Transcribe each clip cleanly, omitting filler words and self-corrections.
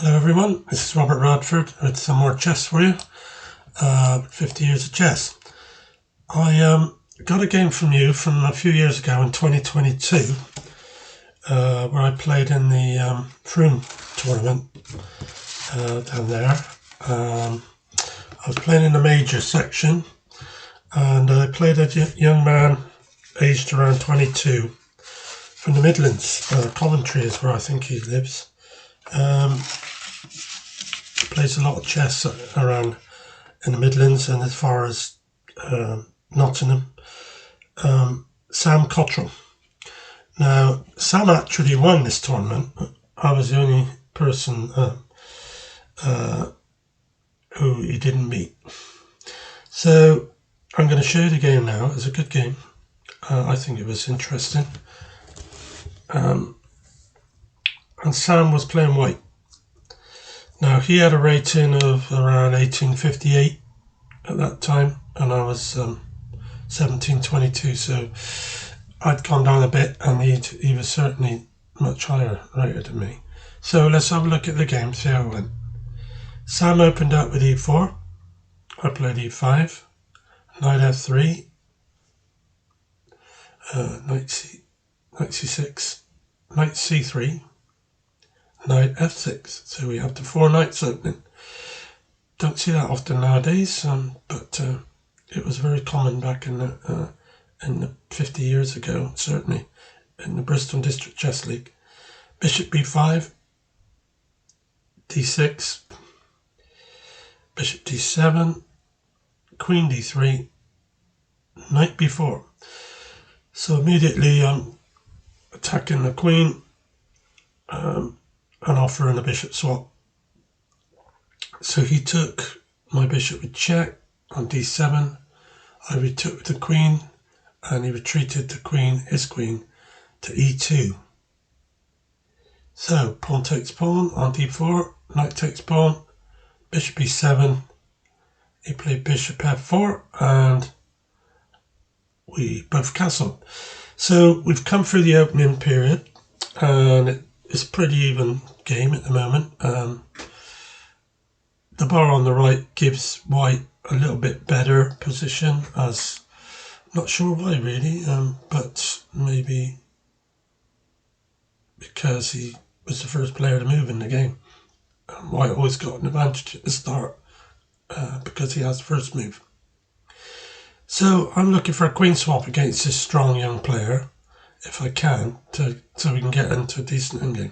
Hello everyone, this is Robert Radford with some more chess for you. 50 years of chess. I got a game from you from a few years ago in 2022 where I played in the Frome tournament down there. I was playing in the major section and I played a young man aged around 22 from the Midlands. Coventry is where I think he lives. Plays a lot of chess around in the Midlands and as far as Nottingham. Sam Cotteril. Now, Sam actually won this tournament. I was the only person who he didn't meet. So I'm going to show you the game now. It's a good game. I think it was interesting. And Sam was playing white. Now, he had a rating of around 1858 at that time, and I was 1722, so I'd gone down a bit, and he was certainly much higher rated than me. So let's have a look at the game, see how it went. Sam opened up with e4. I played e5, knight f3, knight c6, knight c3, knight f6. So we have the 4 knights opening. Don't see that often nowadays, but it was very common back in the 50 years ago, certainly in the Bristol District Chess League. Bishop b5, d6, bishop d7, queen d3, knight b4. So immediately I'm attacking the queen and offering a bishop swap. So he took my bishop with check on d7. I retook the queen, and he retreated the queen, his queen, to e2. So pawn takes pawn on d4, knight takes pawn, bishop e7. He played bishop f4, and we both castled. So we've come through the opening period, and it's a pretty even game at the moment. The bar on the right gives white a little bit better position, as not sure why really, but maybe because he was the first player to move in the game. White always got an advantage at the start because he has the first move. So I'm looking for a queen swap against this strong young player, if I can, so we can get into a decent endgame.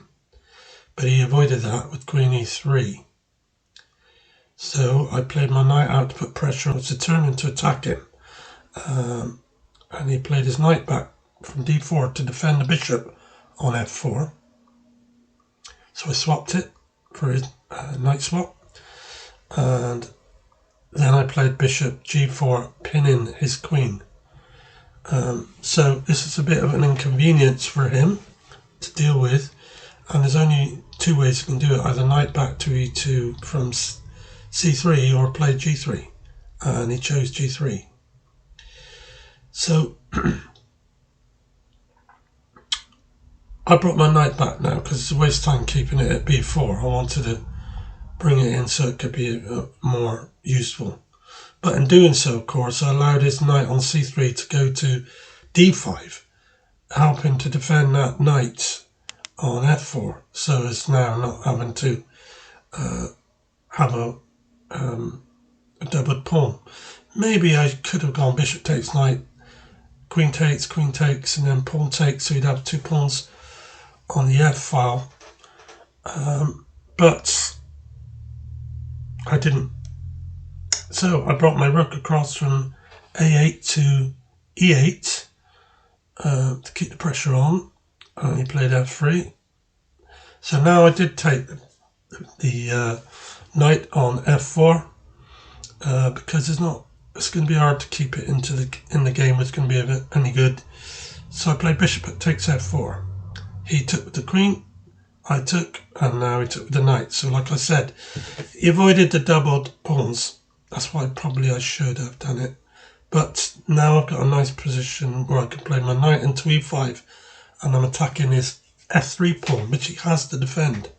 But he avoided that with queen e3. So I played my knight out to put pressure on, determined to attack him. And he played his knight back from d4 to defend the bishop on f4. So I swapped it for his knight swap. And then I played bishop g4, pinning his queen. So this is a bit of an inconvenience for him to deal with. And there's only two ways you can do it, either knight back to e2 from c3 or play g3, and he chose g3. So I brought my knight back now because it's a waste of time keeping it at b4. I wanted to bring it in so it could be more useful. But in doing so, of course, I allowed his knight on c3 to go to d5, helping to defend that knight on f4, so it's now not having to have a doubled pawn. Maybe I could have gone bishop takes knight, queen takes, and then pawn takes, so you'd have 2 pawns on the f file. But I didn't. So I brought my rook across from a8 to e8 to keep the pressure on, and he played f3. So now I did take the knight on f4 because it's going to be hard to keep it in the game. It's going to be any good. So I played bishop takes f4. He took the queen, I took, and now he took the knight. So like I said, he avoided the doubled pawns. That's why probably I should have done it. But now I've got a nice position where I can play my knight into e5, and I'm attacking his f3 pawn, which he has to defend.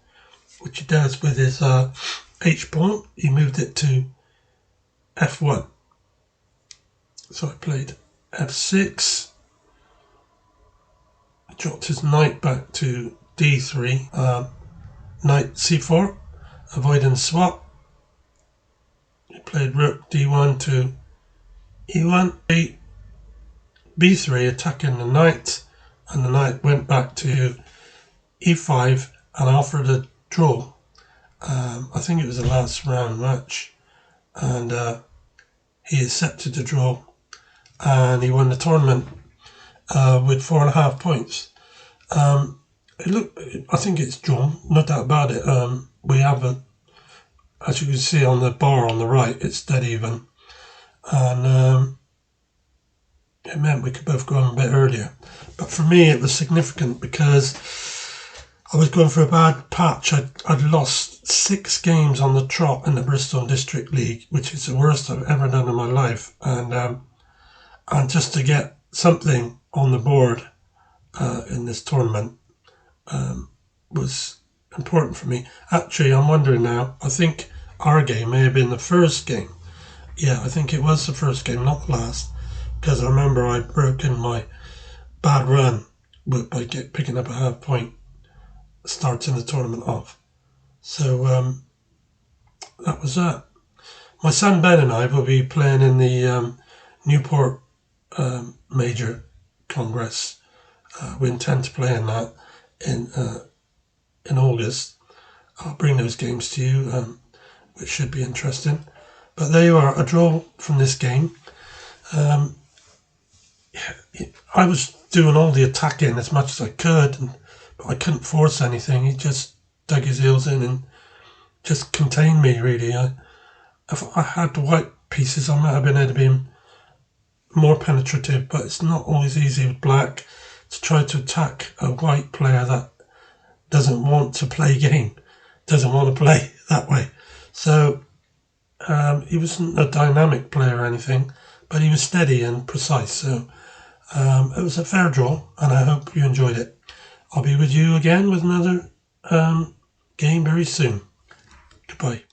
which he does with his H pawn. He moved it to F1. So I played F6. Dropped his knight back to D3. Knight C4, avoiding swap. He played rook D1 to E1. B3, attacking the knight, and the knight went back to E5 and offered a draw. I think it was the last round match, and he accepted the draw, and he won the tournament with 4.5 points. I think it's drawn, no doubt about it. We have as you can see on the bar on the right, it's dead even, and it meant we could both go on a bit earlier. But for me, it was significant because I was going for a bad patch. I'd lost 6 games on the trot in the Bristol District League, which is the worst I've ever done in my life. And just to get something on the board in this tournament was important for me. Actually, I'm wondering now, I think our game may have been the first game. Yeah, I think it was the first game, not the last. Because I remember I'd broken my bad run by picking up a half point, starting the tournament off. So that was that. My son Ben and I will be playing in the Newport Major Congress. We intend to play in that in August. I'll bring those games to you, which should be interesting. But there you are, a draw from this game. I was doing all the attacking as much as I could, but I couldn't force anything. He just dug his heels in and just contained me, really. If I had the white pieces, I might have been able to be more penetrative, but it's not always easy with black to try to attack a white player that doesn't want to play game, doesn't want to play that way. So he wasn't a dynamic player or anything, but he was steady and precise. So it was a fair draw, and I hope you enjoyed it. I'll be with you again with another game very soon. Goodbye.